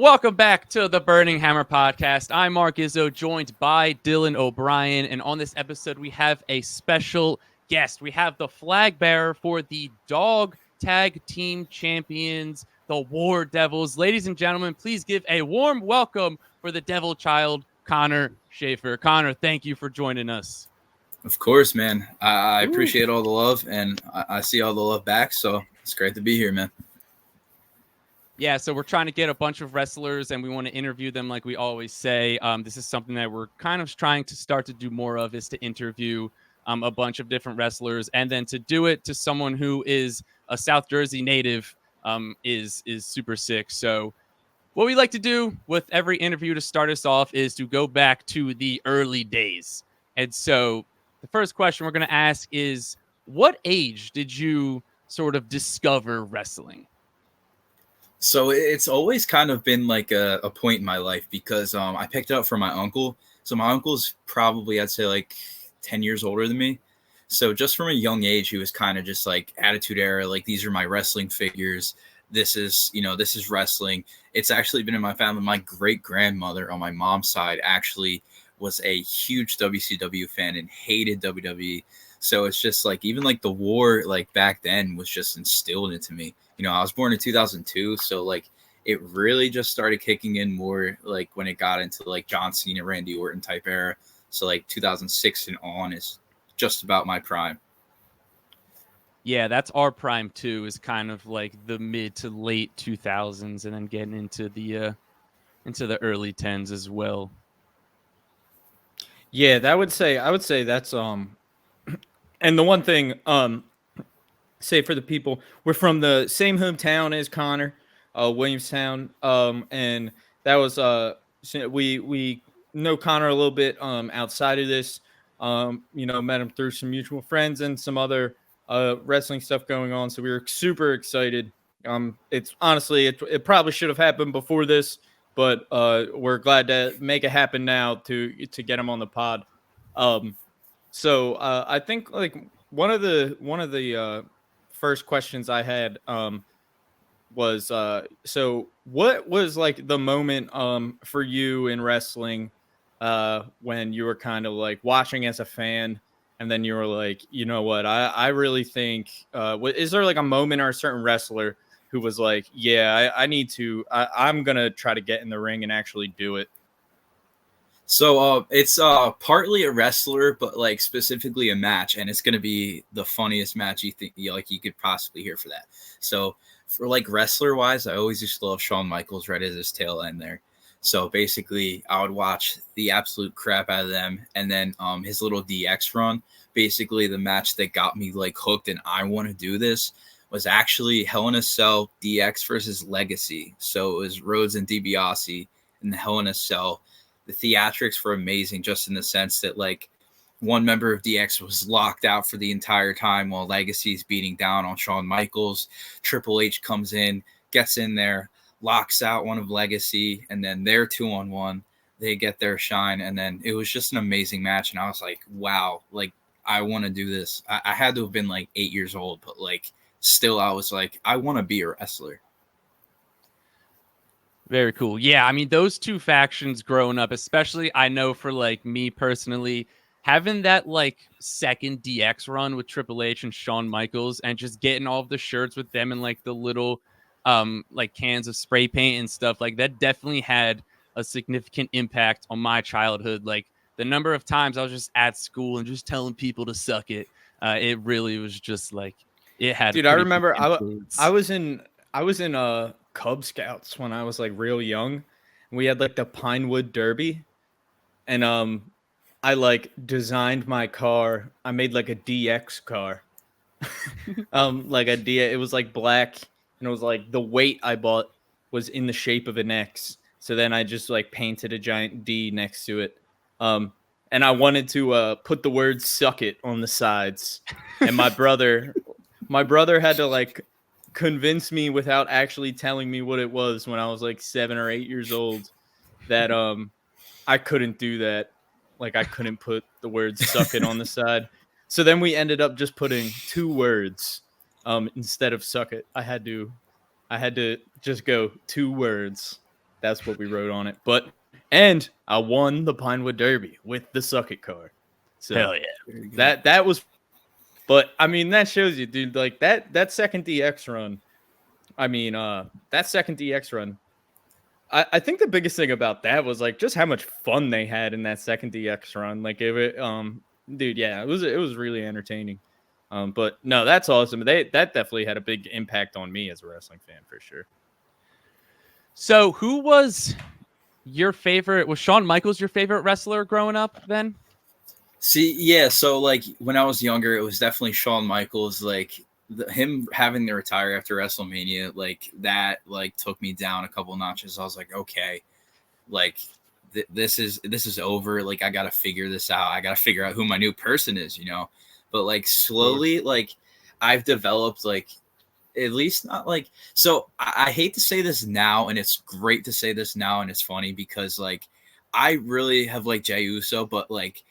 Welcome back to the Burning Hammer podcast. I'm Mark Izzo, joined by Dillon O'Brien, and on this episode we have a special guest. We have the flag bearer for the DAWG Tag Team Champions, the War Devils. Ladies and gentlemen, please give a warm welcome for the Devil Child, Connor Schaferr. Connor, thank you for joining us. Of course, man. I appreciate all the love, and I see all the love back, so it's great to be here, man. Yeah, so we're trying to get a bunch of wrestlers, and we want to interview them like we always say. This is something that we're kind of trying to start to do more of, is to interview a bunch of different wrestlers, and then to do it to someone who is a South Jersey native is super sick. So what we like to do with every interview to start us off is to go back to the early days. And so the first question we're going to ask is, what age did you sort of discover wrestling? So it's always kind of been like a point in my life because I picked it up from my uncle. So my uncle's probably, I'd say, like 10 years older than me. So just from a young age, he was kind of just like Attitude Era. Like, these are my wrestling figures. This is wrestling. It's actually been in my family. My great grandmother on my mom's side actually was a huge WCW fan and hated WWE. So it's just like, even like the war, like back then, was just instilled into me. I was born in 2002, so like it really just started kicking in more like when it got into like John Cena, Randy Orton type era. So like 2006 and on is just about my prime. Yeah, that's our prime too, is kind of like the mid to late 2000s, and then getting into the early 10s as well. Yeah, I would say that's and the one thing say for the people, we're from the same hometown as Connor, Williamstown, and that was we know Connor a little bit outside of this, met him through some mutual friends and some other wrestling stuff going on, so we were super excited. It's honestly, it probably should have happened before this, but we're glad to make it happen now to get him on the pod. So I think like one of the first questions I had was so what was like the moment for you in wrestling when you were kind of like watching as a fan, and then you were like, you know what, I really think is there like a moment or a certain wrestler who was like, yeah, I'm gonna try to get in the ring and actually do it? So it's partly a wrestler, but like specifically a match, and it's gonna be the funniest match you could possibly hear for that. So for like wrestler wise, I always used to love Shawn Michaels right at his tail end there. So basically, I would watch the absolute crap out of them, and then his little DX run. Basically, the match that got me like hooked and I want to do this was actually Hell in a Cell DX versus Legacy. So it was Rhodes and DiBiase in the Hell in a Cell. The theatrics were amazing, just in the sense that like one member of DX was locked out for the entire time while Legacy's beating down on Shawn Michaels. Triple H comes in, gets in there, locks out one of Legacy, and then they're 2-on-1. They get their shine, and then it was just an amazing match. And I was like, wow, like I want to do this. I had to have been like 8 years old, but like still I was like, I want to be a wrestler. Very cool. Yeah, I mean, those two factions growing up, especially, I know for like me personally, having that like second DX run with Triple H and Shawn Michaels, and just getting all of the shirts with them and like the little like cans of spray paint and stuff, like that definitely had a significant impact on my childhood. Like the number of times I was just at school and just telling people to suck it, it really was just like it had. Dude, I remember I was in Cub Scouts when I was like real young. We had like the Pinewood Derby, and I like designed my car. I made like a DX car. Like a D, it was like black, and it was like the weight I bought was in the shape of an X. So then I just like painted a giant D next to it. And I wanted to put the word "suck it" on the sides. And my brother had to like convince me without actually telling me what it was when I was like 7 or 8 years old that I couldn't do that. Like I couldn't put the word "suck it" on the side. So then we ended up just putting 2 words instead of "suck it." I had to just go 2 words. That's what we wrote on it. And I won the Pinewood Derby with the Suck It car. So Hell yeah. That was, but I mean, that shows you, dude, like that second DX run. I mean, that second DX run, I think the biggest thing about that was like just how much fun they had in that second DX run. Like dude, yeah, it was really entertaining. But no, that's awesome. That definitely had a big impact on me as a wrestling fan for sure. So who was your favorite? Was Shawn Michaels your favorite wrestler growing up then? See, yeah. So like when I was younger, it was definitely Shawn Michaels. Like him having to retire after WrestleMania, like that, like took me down a couple notches. I was like, okay, like this is over. Like I gotta figure this out. I gotta figure out who my new person is, you know. But like slowly, like I've developed like at least not like so. I hate to say this now, and it's great to say this now, and it's funny because like I really have like Jey Uso, but like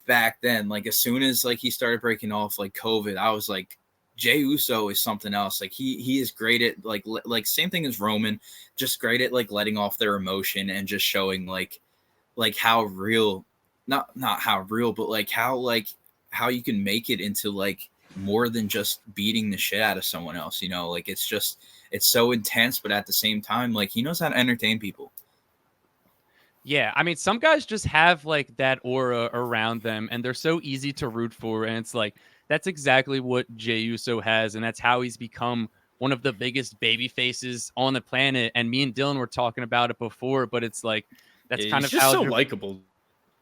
back then, like as soon as like he started breaking off like COVID, I was like, Jey Uso is something else. Like he is great at like same thing as Roman, just great at like letting off their emotion and just showing like how real, not how real, but like how you can make it into like more than just beating the shit out of someone else, you know, like it's so intense, but at the same time, like he knows how to entertain people. Yeah, I mean, some guys just have like that aura around them, and they're so easy to root for. And it's like that's exactly what Jey Uso has, and that's how he's become one of the biggest baby faces on the planet. And me and Dylan were talking about it before, but it's like that's kind of just how so likable.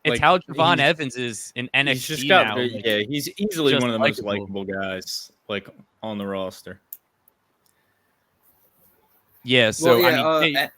It's how Javon Evans is in NXT he's just got, now. Like, yeah, he's easily one of the most likable. likable guys like on the roster. Yeah, so well, I mean.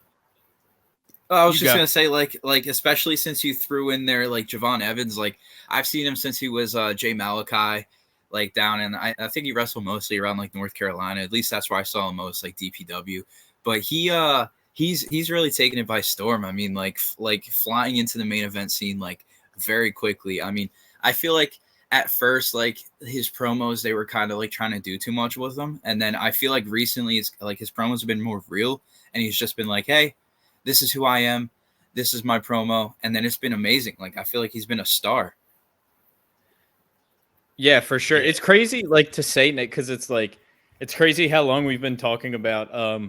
I was just gonna say, like especially since you threw in there like Javon Evans, like I've seen him since he was Jay Malachi, like down in I think he wrestled mostly around like North Carolina. At least that's where I saw him most, like DPW. But he's really taken it by storm. I mean, like flying into the main event scene like very quickly. I mean, I feel like at first like his promos, they were kind of like trying to do too much with them, and then I feel like recently it's like his promos have been more real, and he's just been like, hey, this is who I am. This is my promo. And then it's been amazing. Like, I feel like he's been a star. Yeah, for sure. It's crazy, like, to say, Nick, because it's like, it's crazy how long we've been talking about,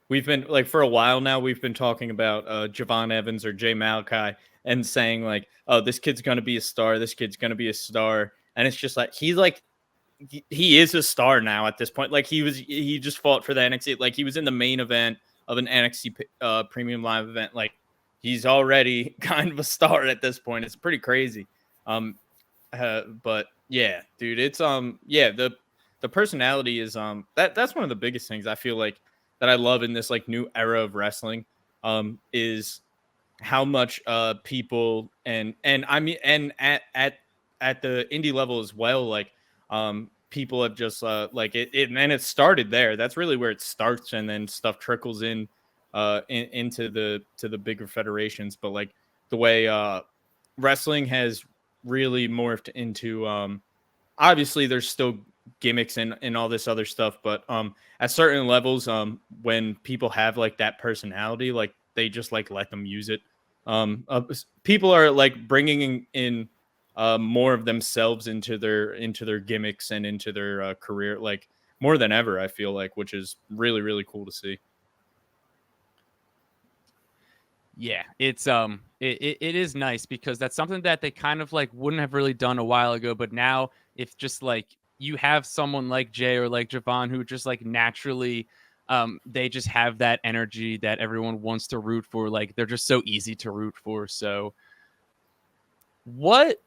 we've been, like, for a while now, we've been talking about Javon Evans or Jay Malachi and saying, like, oh, this kid's going to be a star. This kid's going to be a star. And it's just like, he is a star now at this point. Like, he just fought for the NXT. Like, he was in the main event of an NXT premium live event. Like he's already kind of a star at this point. It's pretty crazy. But yeah, dude, it's yeah, the personality is that's one of the biggest things I feel like that I love in this like new era of wrestling is how much people and I mean and at the indie level as well, like people have just like it and it started there. That's really where it starts, and then stuff trickles in into the bigger federations. But like the way wrestling has really morphed into obviously there's still gimmicks and all this other stuff, but at certain levels when people have like that personality, like they just like let them use it. People are like bringing in more of themselves into their gimmicks and into their career, like more than ever, I feel like, which is really, really cool to see. Yeah, it's it is nice because that's something that they kind of like wouldn't have really done a while ago, but now if just like you have someone like Jay or like Javon who just like naturally they just have that energy that everyone wants to root for. Like they're just so easy to root for. So what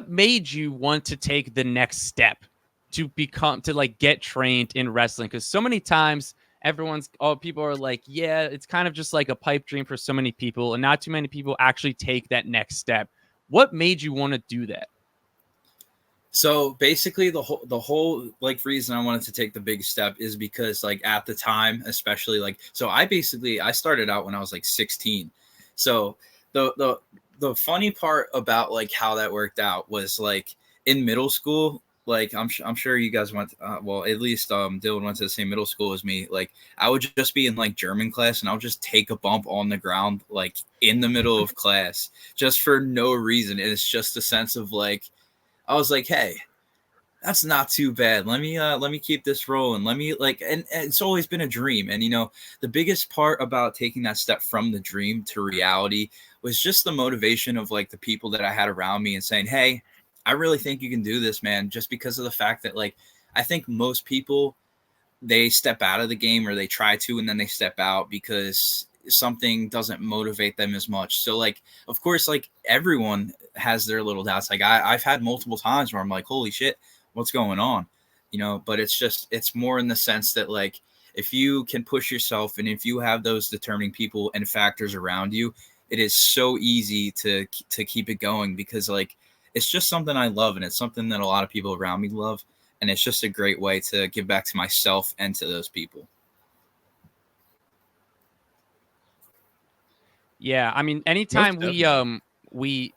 made you want to take the next step to like get trained in wrestling? Because so many times people are like, yeah, it's kind of just like a pipe dream for so many people, and not too many people actually take that next step. What made you want to do that? So basically the whole like reason I wanted to take the big step is because like at the time, especially like, so I started out when I was like 16. So the funny part about like how that worked out was like in middle school, like I'm sure you guys went well, at least Dylan went to the same middle school as me. Like I would just be in like German class and I would just take a bump on the ground like in the middle of class just for no reason. And it's just a sense of like I was like, hey, that's not too bad. Let me keep this rolling. Let me like and it's always been a dream. And the biggest part about taking that step from the dream to reality was just the motivation of like the people that I had around me and saying, hey, I really think you can do this, man, just because of the fact that like I think most people they step out of the game or they try to and then they step out because something doesn't motivate them as much. So like of course like everyone has their little doubts. Like I've had multiple times where I'm like, holy shit, what's going on? But it's more in the sense that like if you can push yourself and if you have those determining people and factors around you, it is so easy to keep it going because like it's just something I love and it's something that a lot of people around me love. And it's just a great way to give back to myself and to those people. Yeah, I mean, anytime we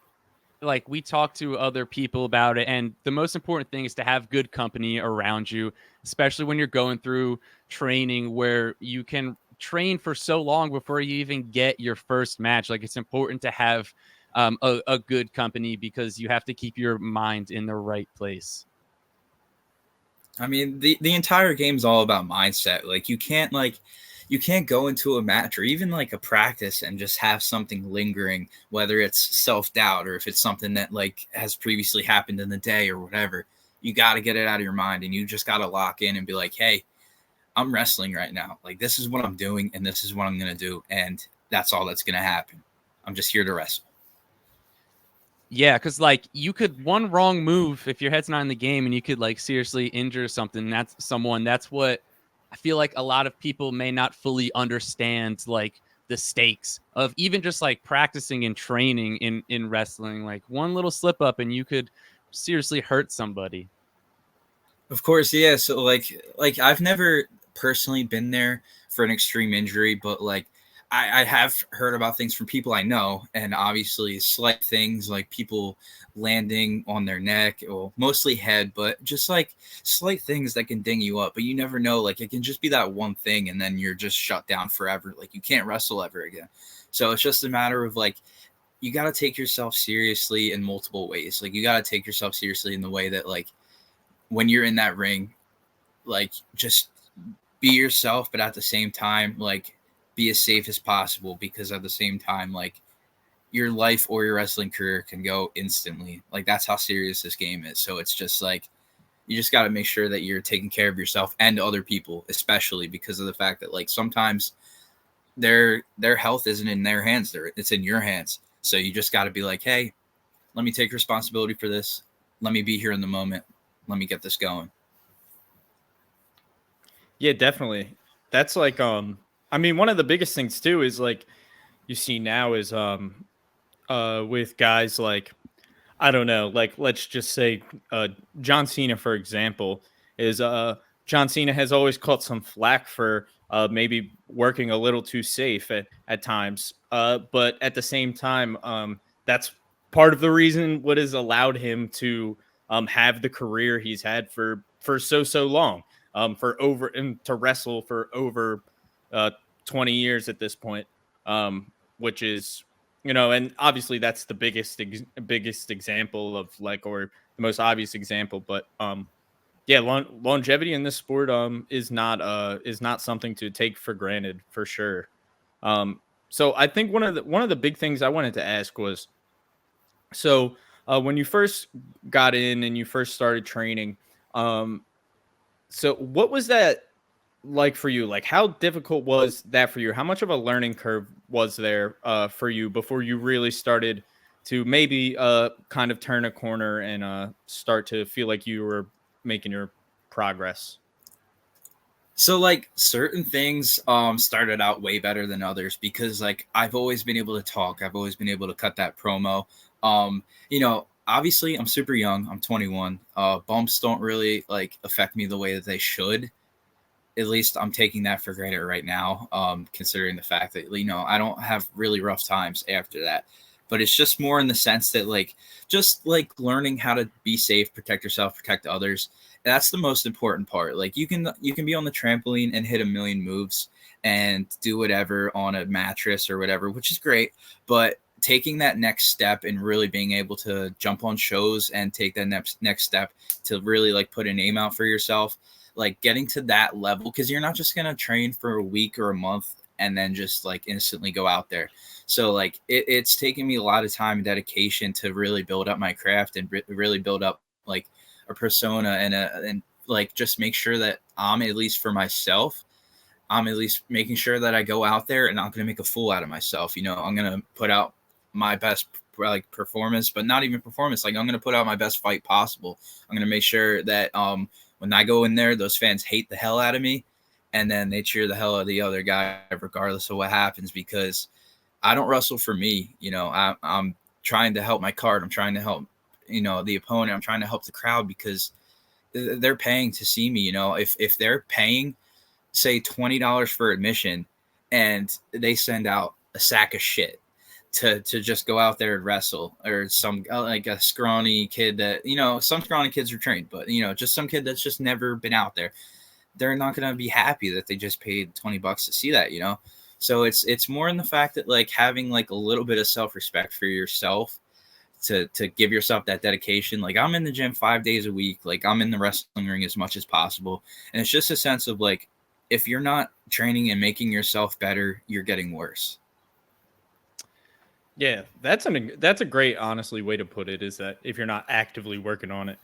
talk to other people about it, and the most important thing is to have good company around you, especially when you're going through training where you can train for so long before you even get your first match. Like it's important to have a good company because you have to keep your mind in the right place. I mean, the entire game's all about mindset. Like you can't go into a match or even like a practice and just have something lingering, whether it's self-doubt or if it's something that like has previously happened in the day or whatever. You got to get it out of your mind and you just got to lock in and be like, hey, I'm wrestling right now. Like this is what I'm doing and this is what I'm going to do. And that's all that's going to happen. I'm just here to wrestle. Yeah, because like you could one wrong move if your head's not in the game and you could like seriously injure something. That's someone. That's what I feel like a lot of people may not fully understand, like the stakes of even just like practicing and training in wrestling. Like one little slip up and you could seriously hurt somebody. Of course, yeah. So like I've never personally been there for an extreme injury, but like I have heard about things from people I know, and obviously slight things like people landing on their neck or mostly head, but just like slight things that can ding you up. But you never know, like it can just be that one thing, and then you're just shut down forever. Like you can't wrestle ever again. So it's just a matter of like you got to take yourself seriously in multiple ways. Like you got to take yourself seriously in the way that like when you're in that ring, like just be yourself, but at the same time, like be as safe as possible because at the same time, like your life or your wrestling career can go instantly. Like that's how serious this game is. So it's just like, you just got to make sure that you're taking care of yourself and other people, especially because of the fact that like sometimes their health isn't in their hands. It's in your hands. So you just got to be like, hey, let me take responsibility for this. Let me be here in the moment. Let me get this going. Yeah, definitely. That's like I mean, one of the biggest things too is like you see now is with guys like I don't know, like let's just say John Cena, for example, is John Cena has always caught some flack for maybe working a little too safe at times. But at the same time, that's part of the reason what has allowed him to have the career he's had for so long, for over and to wrestle for over 20 years at this point, which is and obviously that's the biggest example of like, or the most obvious example, but yeah, longevity in this sport is not something to take for granted for sure. So I think one of the big things I wanted to ask was, so when you first got in and you first started training, so what was that like for you? Like how difficult was that for you? How much of a learning curve was there for you before you really started to maybe kind of turn a corner and start to feel like you were making your progress? So like certain things started out way better than others because like I've always been able to talk. I've always been able to cut that promo. Obviously I'm super young. I'm 21. Bumps don't really like affect me the way that they should. At least I'm taking that for granted right now, considering the fact that, I don't have really rough times after that. but it's just more in the sense that like just like learning how to be safe, protect yourself, protect others. That's the most important part. Like you can be on the trampoline and hit a million moves and do whatever on a mattress or whatever, which is great, but taking that next step and really being able to jump on shows and take that next step to really like put a name out for yourself, like getting to that level, because you're not just going to train for a week or a month and then just like instantly go out there. So like it's taken me a lot of time and dedication to really build up my craft and really build up like a persona and like just make sure that I'm, at least for myself, I'm at least making sure that I go out there and I'm going to make a fool out of myself. You know, I'm going to put out my best like performance, but not even performance. Like I'm going to put out my best fight possible. I'm going to make sure that when I go in there, those fans hate the hell out of me and then they cheer the hell out of the other guy regardless of what happens, because I don't wrestle for me. You know, I'm trying to help my card. I'm trying to help, you know, the opponent. I'm trying to help the crowd because they're paying to see me. You know, if they're paying, say $20 for admission and they send out a sack of shit to just go out there and wrestle, or some like a scrawny kid that, you know, some scrawny kids are trained, but you know, just some kid that's just never been out there, they're not going to be happy that they just paid $20 to see that, you know? So it's more in the fact that like having like a little bit of self-respect for yourself to give yourself that dedication. Like I'm in the gym 5 days a week. Like I'm in the wrestling ring as much as possible. And it's just a sense of like, if you're not training and making yourself better, you're getting worse. Yeah, that's a great, honestly, way to put it, is that if you're not actively working on it,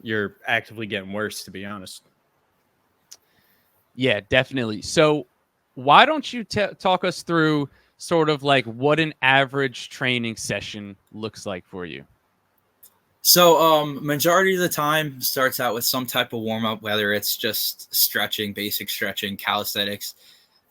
you're actively getting worse, to be honest. Yeah, definitely. So why don't you talk us through sort of like what an average training session looks like for you? So majority of the time starts out with some type of warm-up, whether it's just stretching, basic stretching, calisthenics.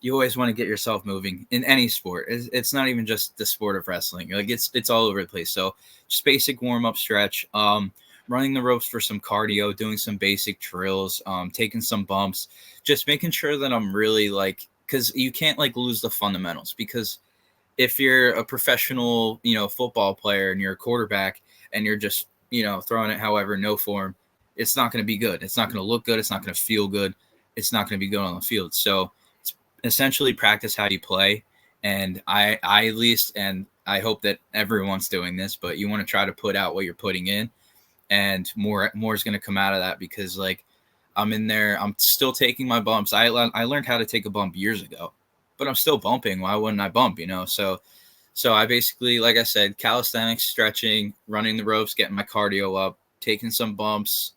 You always want to get yourself moving in any sport. It's not even just the sport of wrestling. Like it's all over the place. So just basic warm-up stretch, running the ropes for some cardio, doing some basic drills, taking some bumps, just making sure that I'm really like, because you can't like lose the fundamentals, because if you're a professional, you know, football player and you're a quarterback and you're just, you know, throwing it however, no form, it's not going to be good. It's not going to look good. It's not going to feel good. It's not going to be good on the field. So it's essentially practice how you play. And I at least, and I hope that everyone's doing this, but you want to try to put out what you're putting in, and more is going to come out of that, because like I'm in there, I'm still taking my bumps. I learned how to take a bump years ago, but I'm still bumping. Why wouldn't I bump, you know? So I basically, like I said, calisthenics, stretching, running the ropes, getting my cardio up, taking some bumps,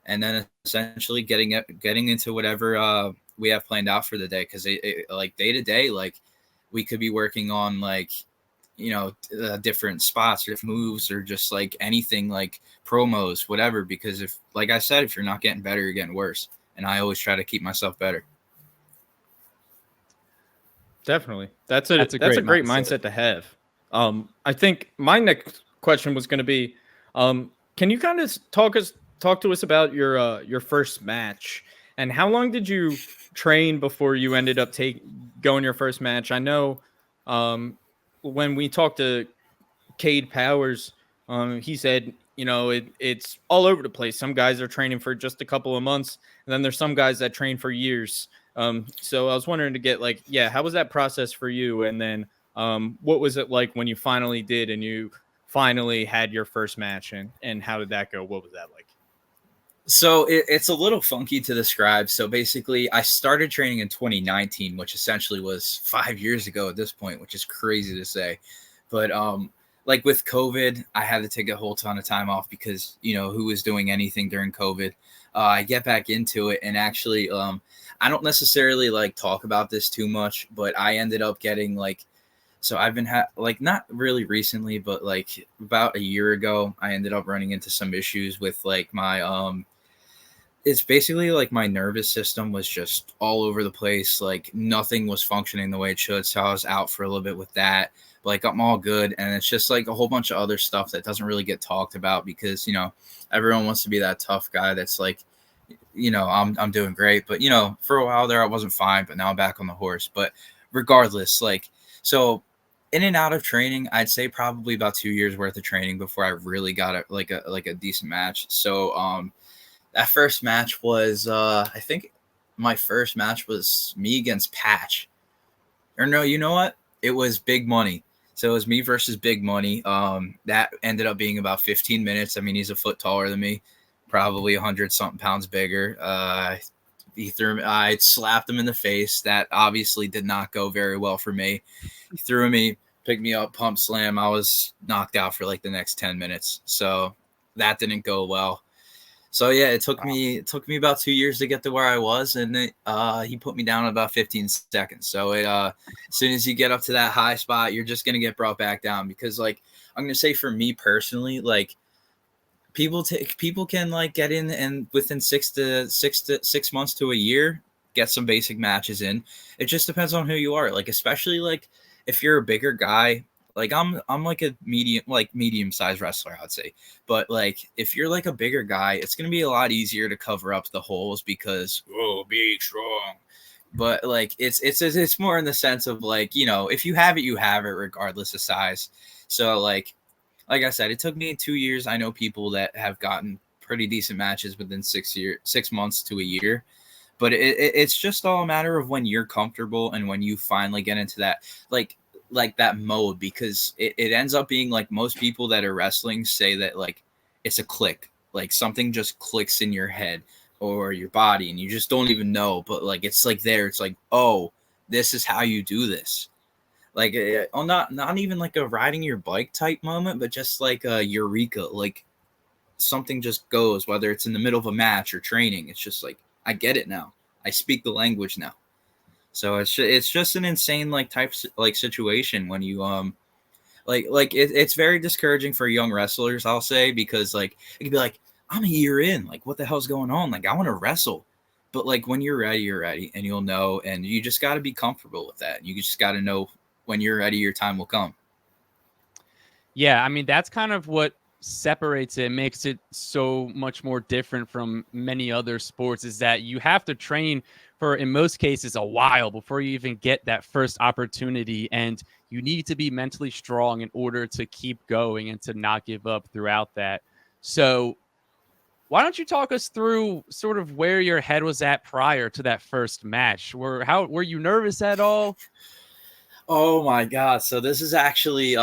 and then essentially getting into whatever we have planned out for the day. Because like day to day, like we could be working on like, you know, different spots or moves or just like anything, like promos, whatever. Because if, like I said, if you're not getting better, you're getting worse. And I always try to keep myself better. Definitely. That's a great mindset to have. I think my next question was going to be, can you kind of talk to us about your first match, and how long did you train before you ended up going your first match? I know when we talked to Cade Powers, he said, you know, it's all over the place. Some guys are training for just a couple of months, and then there's some guys that train for years. So I was wondering to get like, yeah, how was that process for you? And then what was it like when you finally did and you finally had your first match, and how did that go? What was that like? So it's a little funky to describe. So basically I started training in 2019, which essentially was 5 years ago at this point, which is crazy to say. But like with COVID, I had to take a whole ton of time off because, you know, who was doing anything during COVID? I get back into it, and actually I don't necessarily like talk about this too much, but I ended up getting like, so I've been like, not really recently, but like about a year ago, I ended up running into some issues with like my it's basically like my nervous system was just all over the place. Like nothing was functioning the way it should. So I was out for a little bit with that. But like I'm all good. And it's just like a whole bunch of other stuff that doesn't really get talked about because, you know, everyone wants to be that tough guy that's like, you know, I'm doing great. But, you know, for a while there, I wasn't fine. But now I'm back on the horse. But regardless, like, so in and out of training, I'd say probably about 2 years worth of training before I really got a decent match. So that first match was I think my first match was me against Patch. Or no, you know what? It was Big Money. So it was me versus Big Money. That ended up being about 15 minutes. I mean, he's a foot taller than me, probably 100 something pounds bigger. He threw me. I slapped him in the face. That obviously did not go very well for me. He threw me, picked me up, pump slam. I was knocked out for like the next 10 minutes. So that didn't go well. So yeah, it took me about 2 years to get to where I was, and he put me down in about 15 seconds. So as soon as you get up to that high spot, you're just gonna get brought back down, because like I'm gonna say for me personally, like people can like get in and within 6 months to a year get some basic matches in. It just depends on who you are. Like especially like if you're a bigger guy. Like I'm like a medium sized wrestler, I'd say. But like if you're like a bigger guy, it's gonna be a lot easier to cover up the holes because big strong. But like it's more in the sense of like, you know, if you have it, you have it regardless of size. So like I said, it took me 2 years. I know people that have gotten pretty decent matches within 6 months to a year. But it's just all a matter of when you're comfortable and when you finally get into that like that mode, because it ends up being like most people that are wrestling say that like it's a click, like something just clicks in your head or your body and you just don't even know, but like it's like there, it's like, oh, this is how you do this. Like not even like a riding your bike type moment, but just like a eureka, like something just goes, whether it's in the middle of a match or training. It's just like I get it now, I speak the language now. So it's just an insane like situation when you it's very discouraging for young wrestlers, I'll say, because like it could be like, I'm a year in, like what the hell's going on? Like I want to wrestle. But like when you're ready and you'll know, and you just got to be comfortable with that. You just got to know when you're ready, your time will come. Yeah, I mean that's kind of what separates it, makes it so much more different from many other sports, is that you have to train for, in most cases, a while before you even get that first opportunity, and you need to be mentally strong in order to keep going and to not give up throughout that. So why don't you talk us through sort of where your head was at prior to that first match? Were you nervous at all? Oh my god! So this is actually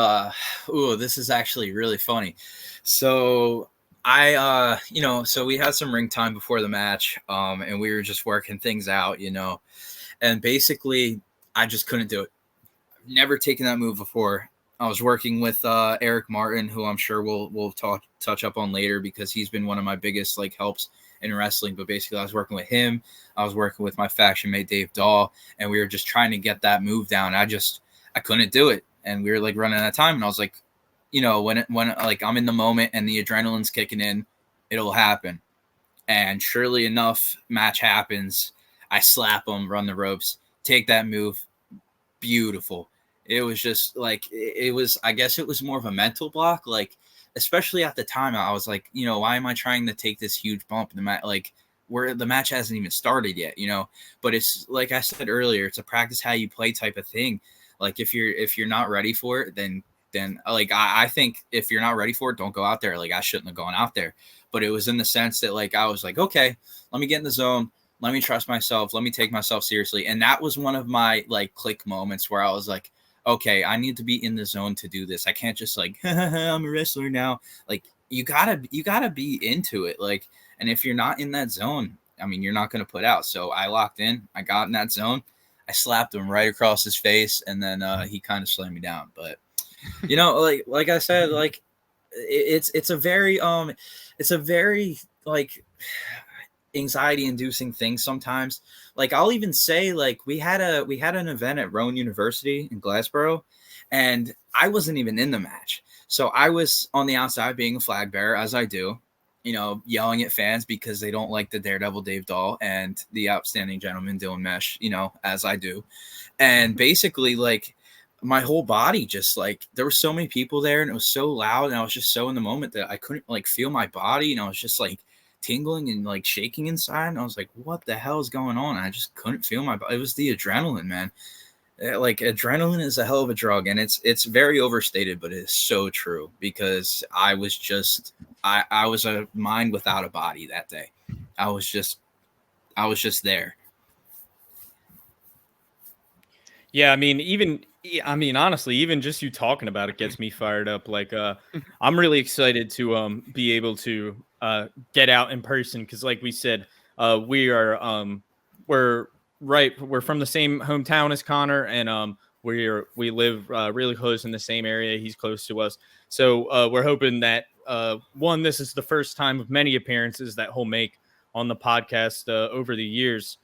really funny. So so we had some ring time before the match, and we were just working things out, and basically I just couldn't do it. Never taken that move before. I was working with Eric Martin, who I'm sure we'll touch up on later, because he's been one of my biggest like helps in wrestling. But basically I was working with him. I was working with my faction mate Dave Dahl, and we were just trying to get that move down. I couldn't do it, and we were like running out of time. And I was like, when like I'm in the moment and the adrenaline's kicking in, it'll happen. And surely enough, match happens. I slap him, run the ropes, take that move. Beautiful. It was just like it was. I guess it was more of a mental block, like especially at the time. I was like, why am I trying to take this huge bump in the match? Like where the match hasn't even started yet, But it's like I said earlier, it's a practice how you play type of thing. Like if you're not ready for it, then like I think if you're not ready for it, don't go out there. Like I shouldn't have gone out there. But it was in the sense that like I was like, okay, let me get in the zone. Let me trust myself. Let me take myself seriously. And that was one of my like click moments where I was like, okay, I need to be in the zone to do this. I can't just like, I'm a wrestler now. Like you gotta be into it. Like, and if you're not in that zone, I mean, you're not going to put out. So I locked in, I got in that zone. I slapped him right across his face. And then he kind of slammed me down. But like I said, like it's a very like anxiety inducing thing sometimes. Like I'll even say like we had an event at Rowan University in Glassboro, and I wasn't even in the match. So I was on the outside being a flag bearer, as I do, yelling at fans because they don't like the Daredevil Dave Dahl and the outstanding gentleman Dylan Mesh, as I do. And basically like my whole body just like there were so many people there and it was so loud and I was just so in the moment that I couldn't like feel my body, and I was just like tingling and like shaking inside, and I was like, what the hell is going on? I just couldn't feel my body. It was the adrenaline, man. Like adrenaline is a hell of a drug, and it's very overstated, but it is so true because I was a mind without a body that day. I was just there. Yeah, I mean, honestly, even just you talking about it gets me fired up. Like, I'm really excited to be able to get out in person because, like we said, we're we're from the same hometown as Connor, and we live really close in the same area. He's close to us, so we're hoping that one, this is the first time of many appearances that he'll make on the podcast over the years.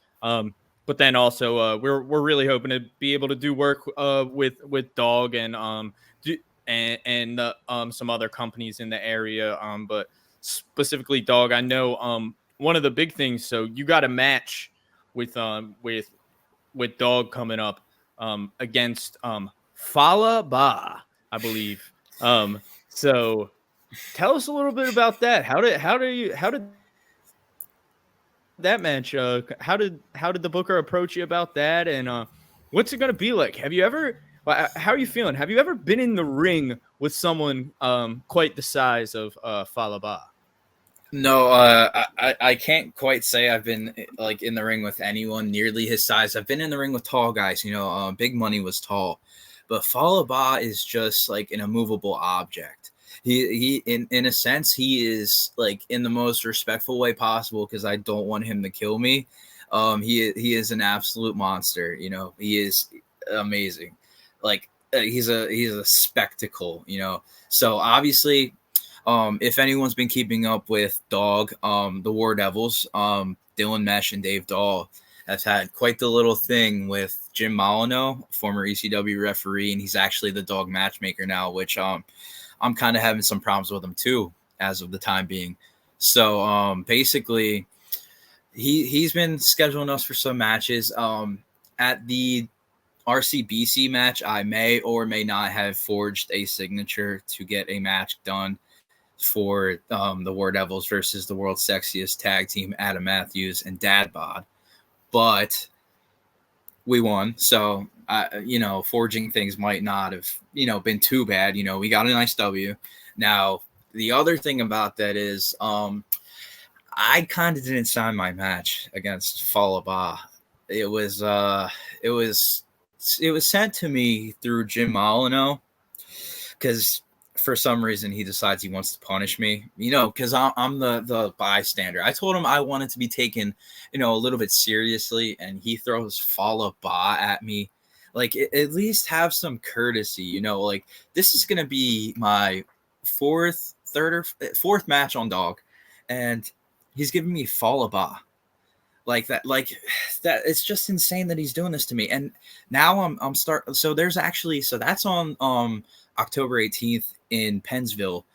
But then also we're really hoping to be able to do work with DAWG and some other companies in the area. But specifically DAWG, I know one of the big things. So you got a match with DAWG coming up against Fallah Bah, I believe. So tell us a little bit about that. How did that match? How did the booker approach you about that? And what's it gonna be like? How are you feeling? Have you ever been in the ring with someone quite the size of Fallah Bah? No, I can't quite say I've been like in the ring with anyone nearly his size. I've been in the ring with tall guys. Big Money was tall, but Fallah Bah is just like an immovable object. He in a sense he is like in the most respectful way possible because I don't want him to kill me. He is an absolute monster. He is amazing. Like he's a spectacle. So obviously, if anyone's been keeping up with DAWG, the War Devils, Dillon Mesh and Dave Dahl have had quite the little thing with Jim Molyneux, former ECW referee, and he's actually the DAWG matchmaker now, which I'm kind of having some problems with him too, as of the time being. So basically, he's been scheduling us for some matches. At the RCBC match, I may or may not have forged a signature to get a match done for the War Devils versus the world's sexiest tag team, Adam Matthews and Dad Bod. But we won. So, forging things might not have, been too bad. We got a nice W. Now, the other thing about that is I kind of didn't sign my match against Fallah Bah. It was sent to me through Jim Molyneux because for some reason he decides he wants to punish me, because I'm the bystander. I told him I wanted to be taken, a little bit seriously, and he throws Fallah Bah at me. Like, at least have some courtesy, like this is going to be my fourth match on DAWG, and he's giving me Fallah Bah. Like that, it's just insane that he's doing this to me. And now so that's on October 18th in Pennsville.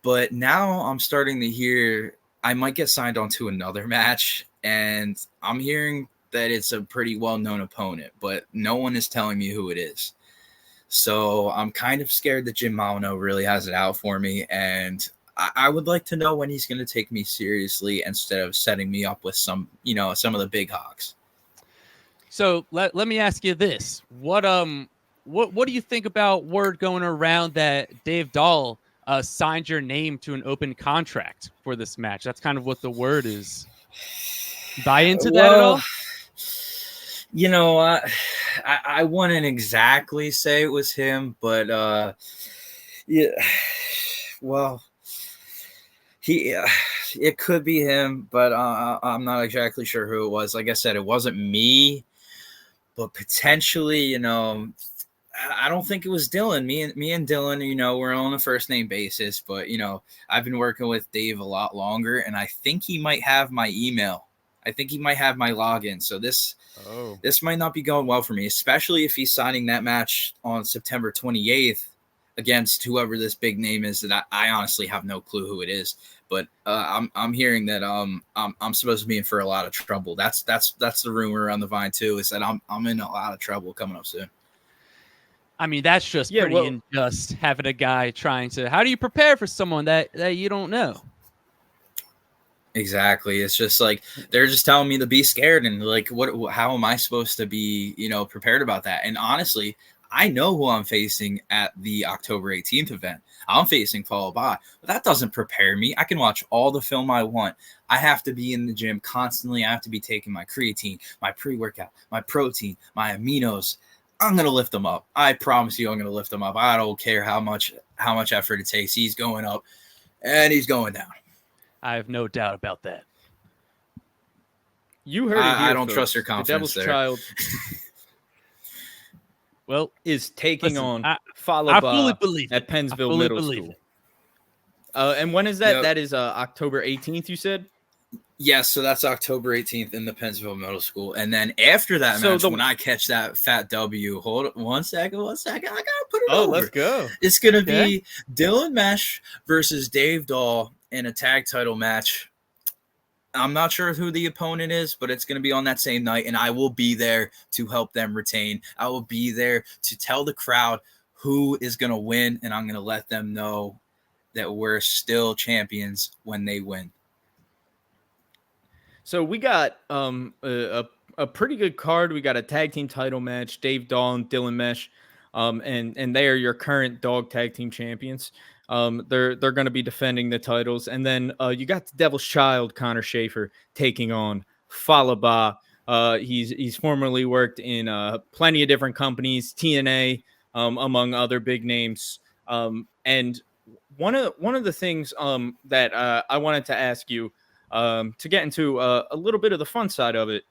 But now I'm starting to hear I might get signed on to another match, and I'm hearing that it's a pretty well-known opponent, but no one is telling me who it is. So I'm kind of scared that Jim Molyneux really has it out for me, and I would like to know when he's going to take me seriously instead of setting me up with some of the big hogs. So let me ask you this: what do you think about word going around that Dave Dahl signed your name to an open contract for this match? That's kind of what the word is. Buy into that at all? I wouldn't exactly say it was him, but yeah, well, it could be him, but I'm not exactly sure who it was. Like I said, it wasn't me, but potentially, I don't think it was Dillon. Me and Dillon, we're on a first name basis, but I've been working with Dave a lot longer, and I think he might have my email. I think he might have my login. So this might not be going well for me, especially if he's signing that match on September 28th against whoever this big name is that I honestly have no clue who it is. But I'm hearing that I'm supposed to be in for a lot of trouble. That's the rumor around the vine too, is that I'm in a lot of trouble coming up soon. I mean, that's just pretty unjust, having a guy trying to. How do you prepare for someone that you don't know? Exactly. It's just like they're just telling me to be scared, and like, how am I supposed to be, prepared about that? And honestly, I know who I'm facing at the October 18th event. I'm facing Fallah Bah, but that doesn't prepare me. I can watch all the film I want. I have to be in the gym constantly. I have to be taking my creatine, my pre-workout, my protein, my aminos. I'm gonna lift them up. I promise you, I'm gonna lift them up. I don't care how much effort it takes. He's going up, and he's going down. I have no doubt about that. You heard it here, I don't folks. trust your confidence The Devil's there. Child well, is taking on Fallah I Bah fully believe at it. Pennsville Middle School. And when is that? Yep. That is October 18th, you said? Yes, so that's October 18th in the Pennsville Middle School. And then after that match, when I catch that fat W, hold it one second. I gotta put it over. Let's go. It's gonna be Dillon Mesh versus Dave Dahl in a tag title match. I'm not sure who the opponent is, but it's going to be on that same night, and I will be there to help them retain. I will be there to tell the crowd who is going to win, and I'm going to let them know that we're still champions when they win. So we got a pretty good card. We got a tag team title match, Dave Dahl and Dillon Mesh, and they are your current DAWG tag team champions. They're going to be defending the titles, and then you got the Devil's Child, Connor Schaferr, taking on Fallah Bah. He's formerly worked in plenty of different companies, TNA, among other big names. And one of the things that I wanted to ask you to get into a little bit of the fun side of it.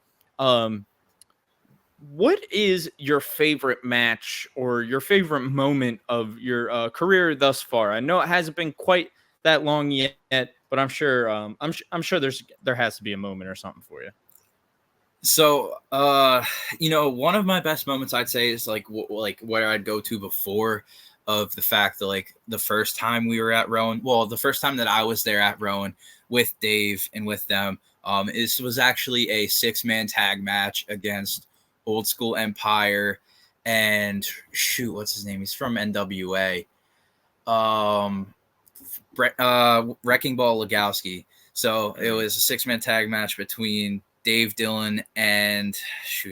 What is your favorite match or your favorite moment of your career thus far? I know it hasn't been quite that long yet, but I'm sure there has to be a moment or something for you. So, one of my best moments I'd say is like where I'd go to before of the fact that like the first time we were at Rowan, the first time that I was there at Rowan with Dave and with them, this was actually a 6-man tag match against Old School Empire and what's his name? He's from NWA. Wrecking Ball Legowski. So it was a 6-man tag match between Dave, Dillon, and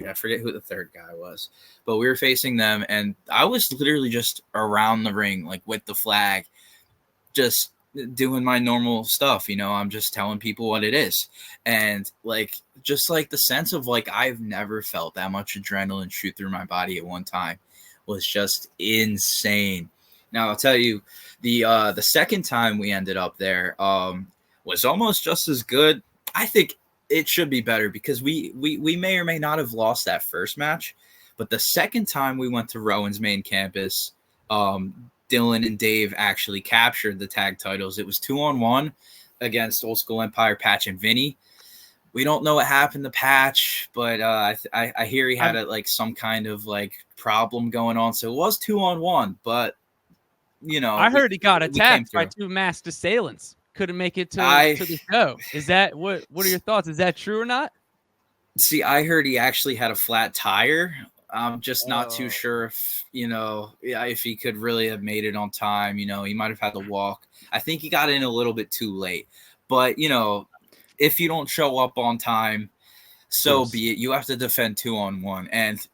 I forget who the third guy was. But we were facing them, and I was literally just around the ring, like with the flag, just doing my normal stuff. I'm just telling people what it is. And just the sense of I've never felt that much adrenaline shoot through my body at one time was just insane. Now I'll tell you, the second time we ended up there was almost just as good. I think it should be better because we may or may not have lost that first match, but the second time we went to Rowan's main campus, Dillon and Dave actually captured the tag titles. It was 2-on-1 against Old School Empire, Patch and Vinny. We don't know what happened to Patch, but I hear he had some kind of problem going on. So it was 2-on-1, but I heard he got attacked by 2 masked assailants. Couldn't make it to the show. Is that what are your thoughts? Is that true or not? See, I heard he actually had a flat tire. I'm just not too sure if if he could really have made it on time. He might have had to walk. I think he got in a little bit too late. But if you don't show up on time, so be it. You have to defend 2-on-1, and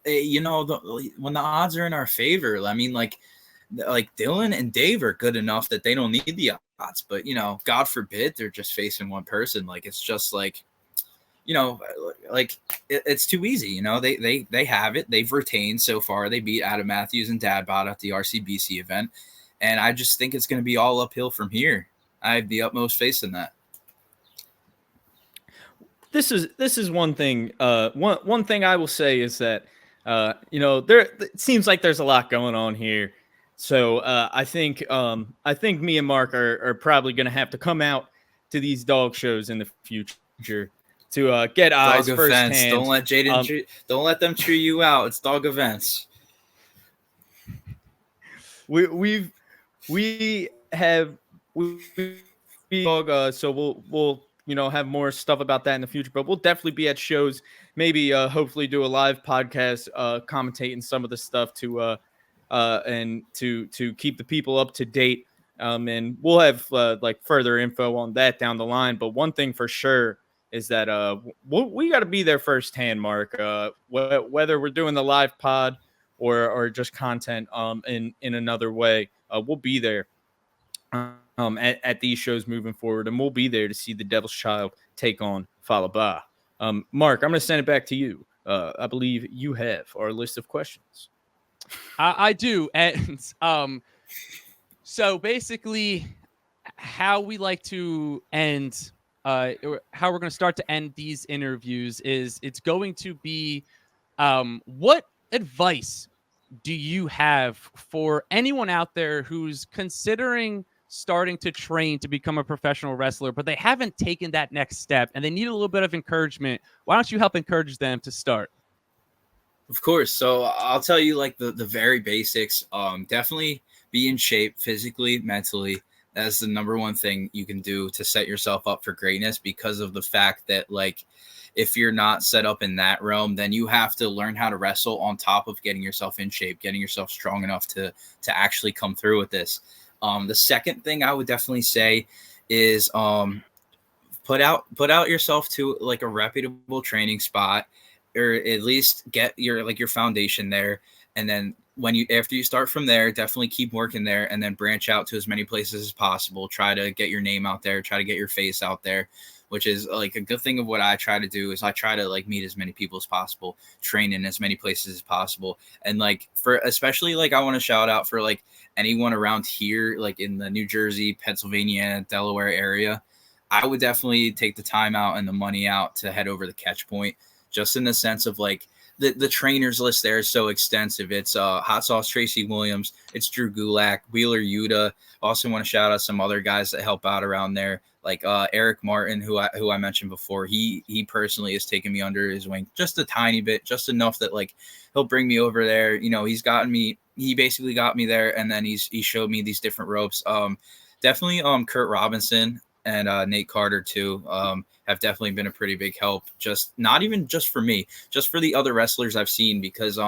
when the odds are in our favor, I mean, like Dillon and Dave are good enough that they don't need the odds. But God forbid they're just facing one person. It's just it's too easy. They have it. They've retained so far. They beat Adam Matthews and Dadbot at the RCBC event, and I just think it's going to be all uphill from here. I have the utmost faith in that. This is one thing. One thing I will say is that it seems like there's a lot going on here. So I think me and Mark are probably going to have to come out to these DAWG shows in the future to get eyes DAWG firsthand. Events. Don't let Jaden. Don't let them chew you out. It's DAWG events. We have DAWG, so we'll have more stuff about that in the future. But we'll definitely be at shows. Maybe hopefully do a live podcast, commentating some of the stuff to keep the people up to date And we'll have like further info on that down the line. But one thing for sure is that we got to be there firsthand, Mark. Whether we're doing the live pod or just content in another way, we'll be there at these shows moving forward, and we'll be there to see the Devil's Child take on Fallah Bah. Mark, I'm going to send it back to you. I believe you have our list of questions. I do, and so basically, how we like to end, how we're going to start to end these interviews is it's going to be, what advice do you have for anyone out there who's considering starting to train to become a professional wrestler, but they haven't taken that next step and they need a little bit of encouragement? Why don't you help encourage them to start? Of course. So I'll tell you like the very basics. Definitely be in shape physically, mentally. That's the number one thing you can do to set yourself up for greatness, because of the fact that like if you're not set up in that realm, then you have to learn how to wrestle on top of getting yourself in shape, getting yourself strong enough to actually come through with this. The second thing I would definitely say is put out yourself to like a reputable training spot, or at least get your foundation there. And then after you start from there, definitely keep working there, and then branch out to as many places as possible. Try to get your name out there, try to get your face out there, which is like a good thing of what I try to do is I try to like meet as many people as possible, train in as many places as possible. And like for especially like I want to shout out for like anyone around here, like in the New Jersey, Pennsylvania, Delaware area, I would definitely take the time out and the money out to head over to Catch Point, just in the sense of like the trainers list there is so extensive. It's Hot Sauce Tracy Williams, it's Drew Gulak, Wheeler Yuta. Also want to shout out some other guys that help out around there, like Eric Martin, who I mentioned before. He personally has taken me under his wing just a tiny bit, just enough that like he'll bring me over there. You know, he basically got me there, and then he showed me these different ropes. Definitely Kurt Robinson and Nate Carter too have definitely been a pretty big help, just not even just for me, just for the other wrestlers I've seen, because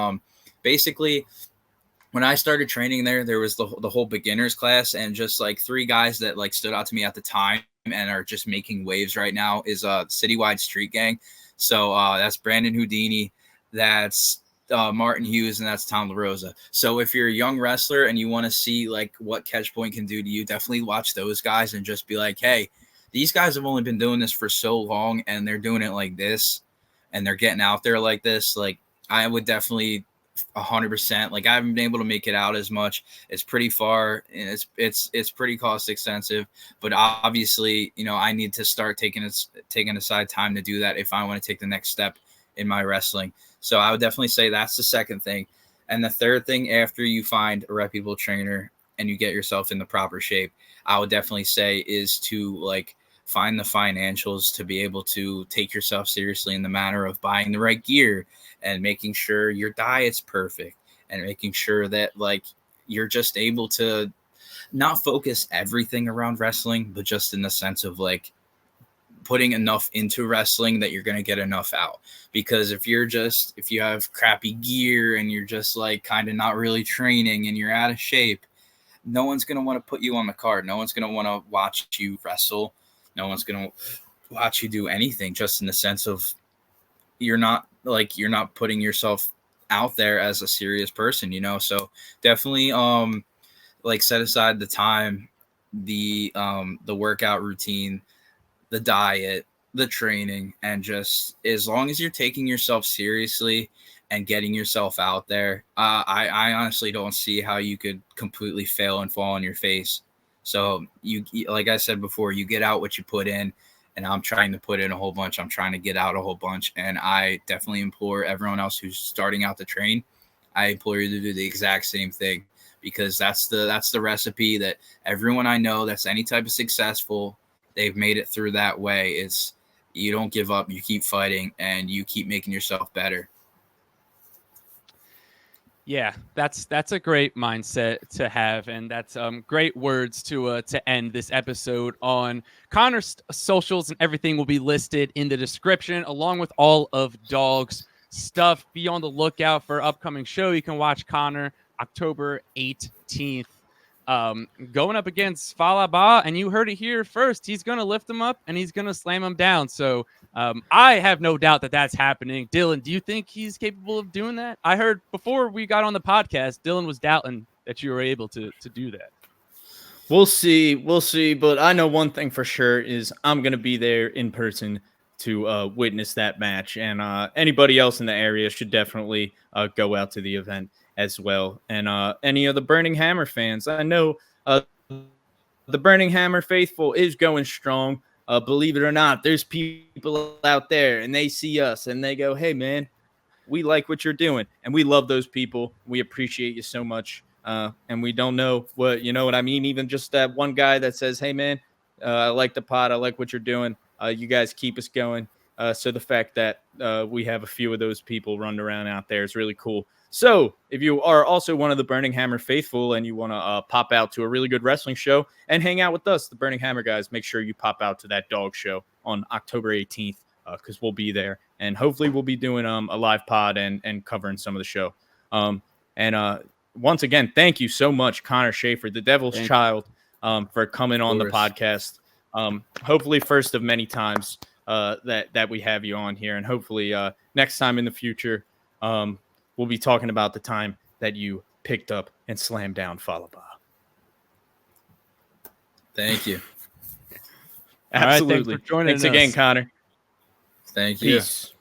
basically when I started training there was the whole beginners class, and just like three guys that like stood out to me at the time and are just making waves right now is Citywide Street Gang. So that's Brandon Houdini, that's Martin Hughes, and that's Tom LaRosa. So if you're a young wrestler and you want to see like what Catch Point can do to you, definitely watch those guys and just be like, hey, these guys have only been doing this for so long and they're doing it like this and they're getting out there like this. Like I would definitely 100%, like I haven't been able to make it out as much. It's pretty far and it's pretty cost extensive, but obviously, you know, I need to start taking aside time to do that if I want to take the next step in my wrestling. So I would definitely say that's the second thing. And the third thing, after you find a reputable trainer and you get yourself in the proper shape, I would definitely say is to like find the financials to be able to take yourself seriously in the matter of buying the right gear and making sure your diet's perfect and making sure that like you're just able to not focus everything around wrestling, but just in the sense of like putting enough into wrestling that you're going to get enough out. Because if you have crappy gear and you're just like kind of not really training and you're out of shape, no one's going to want to put you on the card. No one's going to want to watch you wrestle. No one's going to watch you do anything, just in the sense of you're not putting yourself out there as a serious person, you know? So definitely like set aside the time, the workout routine, the diet, the training, and just as long as you're taking yourself seriously and getting yourself out there, I honestly don't see how you could completely fail and fall on your face. So you, like I said before, you get out what you put in, and I'm trying to put in a whole bunch. I'm trying to get out a whole bunch. And I definitely implore everyone else who's starting out to train, I implore you to do the exact same thing, because that's the recipe that everyone I know that's any type of successful, they've made it through that way. It's you don't give up, you keep fighting, and you keep making yourself better. Yeah, that's a great mindset to have, and that's great words to end this episode on. Connor's socials and everything will be listed in the description, along with all of DAWG's stuff. Be on the lookout for upcoming show. You can watch Connor October 18th. going up against Fallah Bah, and you heard it here first. He's going to lift him up and he's going to slam him down. So I have no doubt that that's happening. Dillon, do you think he's capable of doing that? I heard before we got on the podcast, Dillon was doubting that you were able to do that. We'll see. But I know one thing for sure is I'm going to be there in person to witness that match. And anybody else in the area should definitely go out to the event as well. And any of the Burning Hammer fans, I know the Burning Hammer faithful is going strong. Believe it or not, there's people out there and they see us and they go, hey, man, we like what you're doing. And we love those people. We appreciate you so much. And we don't know what, you know what I mean? Even just that one guy that says, hey, man, I like the pod. I like what you're doing. You guys keep us going. So the fact that we have a few of those people running around out there is really cool. So if you are also one of the Burning Hammer faithful and you want to pop out to a really good wrestling show and hang out with us, the Burning Hammer guys, make sure you pop out to that DAWG show on October 18th because we'll be there. And hopefully we'll be doing a live pod and covering some of the show. Once again, thank you so much, Connor Schaferr, the Devil's Child, for coming on the podcast. Hopefully first of many times that we have you on here. And hopefully next time in the future, we'll be talking about the time that you picked up and slammed down Fallah Bah. Thank you. Absolutely. All right, thanks for joining Thanks us again, Connor. Thank you. Peace.